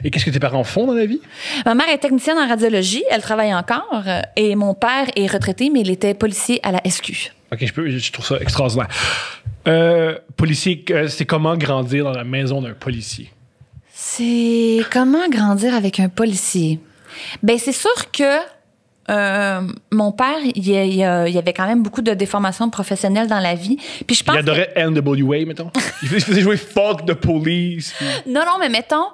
Et qu'est-ce que tes parents font dans la vie? Ma mère est technicienne en radiologie, elle travaille encore, et mon père est retraité, mais il était policier à la SQ. OK, je trouve ça extraordinaire. Policier, c'est comment grandir dans la maison d'un policier? C'est comment grandir avec un policier? Ben c'est sûr que mon père, il y avait quand même beaucoup de déformations professionnelles dans la vie. Puis je pense il adorait NWA, mettons. Il faisait jouer Fuck the Police. Puis... Non, mais mettons,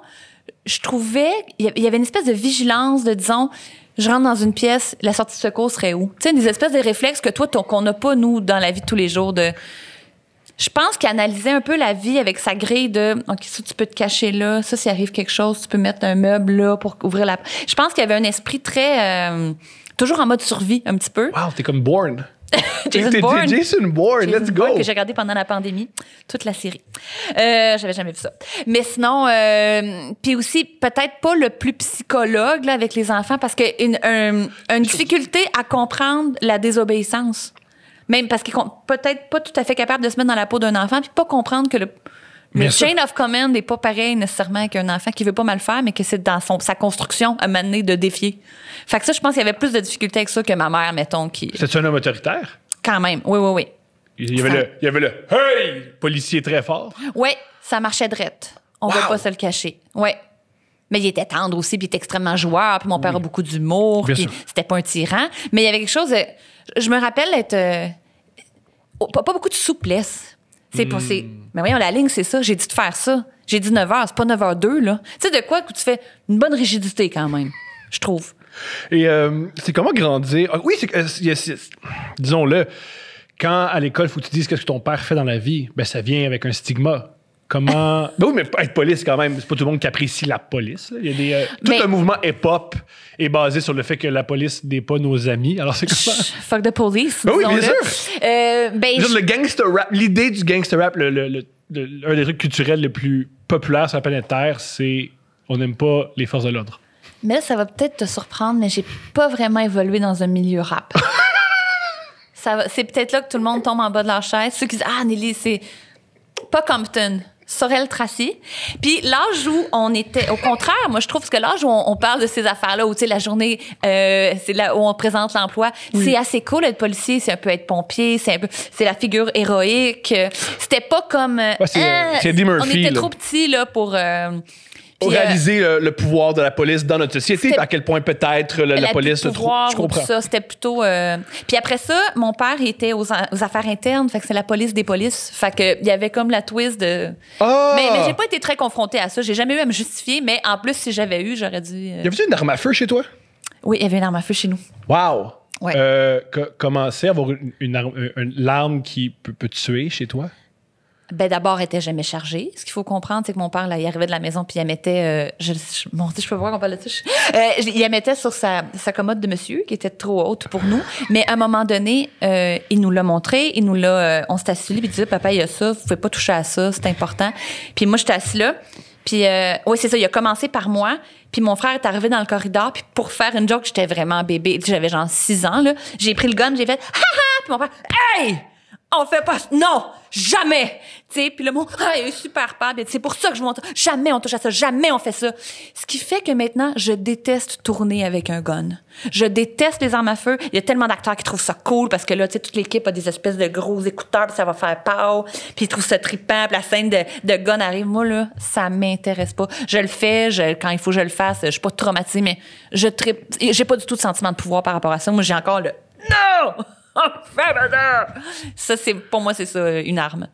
je trouvais, il y avait une espèce de vigilance de, disons, je rentre dans une pièce, la sortie de secours serait où? Tu sais, des espèces de réflexes que toi, qu'on n'a pas, nous, dans la vie de tous les jours. Je pense qu'il analysait un peu la vie avec sa grille de OK, ça, tu peux te cacher là. Ça, s'il arrive quelque chose, tu peux mettre un meuble là pour ouvrir la... Je pense qu'il y avait un esprit très... toujours en mode survie, un petit peu. Wow, t'es comme Bourne. Jason Bourne. Jason Bourne, let's go. Que j'ai regardé pendant la pandémie, toute la série. J'avais jamais vu ça. Mais sinon, puis aussi, peut-être pas le plus psychologue là, avec les enfants, parce que une difficulté à comprendre la désobéissance. Même parce qu'il est peut-être pas tout à fait capable de se mettre dans la peau d'un enfant, puis pas comprendre que le chain of command n'est pas pareil nécessairement qu'un enfant qui veut pas mal faire, mais que c'est dans sa construction à mener de défier. Fait que ça, je pense qu'il y avait plus de difficultés avec ça que ma mère, mettons, qui... C'est-tu un homme autoritaire? Quand même, oui. Il y avait le « Hey! » policier très fort. Oui, ça marchait drette. On va pas se le cacher. Oui. Mais il était tendre aussi, puis il était extrêmement joueur, puis mon père a beaucoup d'humour, puis c'était pas un tyran. Mais il y avait quelque chose... je me rappelle être... pas beaucoup de souplesse. Mais voyons, la ligne, c'est ça. J'ai dit de faire ça. J'ai dit 9h, c'est pas 9h02, là. Tu sais, de quoi que tu fais une bonne rigidité, quand même, je trouve. Et c'est comment grandir... oui, disons-le, quand à l'école, il faut que tu dises ce que ton père fait dans la vie, ben ça vient avec un stigma. Comment... ben oui, mais être police, quand même, c'est pas tout le monde qui apprécie la police. Là. Il y a tout le mouvement hip-hop est basé sur le fait que la police n'est pas nos amis. Alors, c'est comment... Fuck the police, oui, bien sûr. Le gangster rap, l'idée du gangster rap, un des trucs culturels les plus populaires sur la planète Terre, c'est on n'aime pas les forces de l'ordre. Mais là, ça va peut-être te surprendre, mais j'ai pas vraiment évolué dans un milieu rap. C'est peut-être là que tout le monde tombe en bas de leur chaise. Ceux qui disent « Ah, Nelly, c'est pas Compton. » Sorel-Tracy. Puis l'âge où on était... Au contraire, moi, je trouve que l'âge où on parle de ces affaires-là, où, tu sais, la journée, c'est là où on présente l'emploi, c'est assez cool être policier, c'est un peu être pompier, c'est la figure héroïque. C'était pas comme... c'est Eddie Murphy. On était trop petits, là, pour réaliser le pouvoir de la police dans notre société, à quel point peut-être la police le trouve. Je comprends. Ça, c'était plutôt... Puis après ça, mon père était aux affaires internes, fait que c'est la police des polices. Fait que il y avait comme la twist de... Mais j'ai pas été très confrontée à ça. J'ai jamais eu à me justifier, mais en plus, si j'avais eu, j'aurais dû... Y avait-tu une arme à feu chez toi? Oui, il y avait une arme à feu chez nous. Wow! Ouais. Comment c'est avoir l'arme qui peut tuer chez toi? Ben d'abord, elle était jamais chargée. Ce qu'il faut comprendre, c'est que mon père, là, il arrivait de la maison puis il la mettait... Mon Dieu, je peux voir qu'on parle de ça. Il la mettait sur sa commode de monsieur, qui était trop haute pour nous. Mais à un moment donné, il nous l'a montré. On s'est assis là, puis il disait, papa, il y a ça, vous pouvez pas toucher à ça, c'est important. Puis moi, j'étais assis là. Puis, oui, c'est ça, il a commencé par moi. Puis mon frère est arrivé dans le corridor. Puis pour faire une joke, j'étais vraiment bébé. J'avais genre 6 ans, là. J'ai pris le gun, j'ai fait, ha ha! Puis mon père, hey! On fait pas... Non! Jamais! Tu sais, puis le monde, il est super peur. C'est pour ça que je montre. Jamais on touche à ça. Jamais on fait ça. Ce qui fait que maintenant, je déteste tourner avec un gun. Je déteste les armes à feu. Il y a tellement d'acteurs qui trouvent ça cool parce que là, tu sais, toute l'équipe a des espèces de gros écouteurs puis ça va faire pow. Puis ils trouvent ça trippant. Puis la scène de gun arrive. Moi, là, ça m'intéresse pas. Je le fais. Quand il faut que je le fasse, je suis pas traumatisée, mais je trippe. J'ai pas du tout de sentiment de pouvoir par rapport à ça. Moi, j'ai encore le... Non! Ça, pour moi, c'est ça, une arme.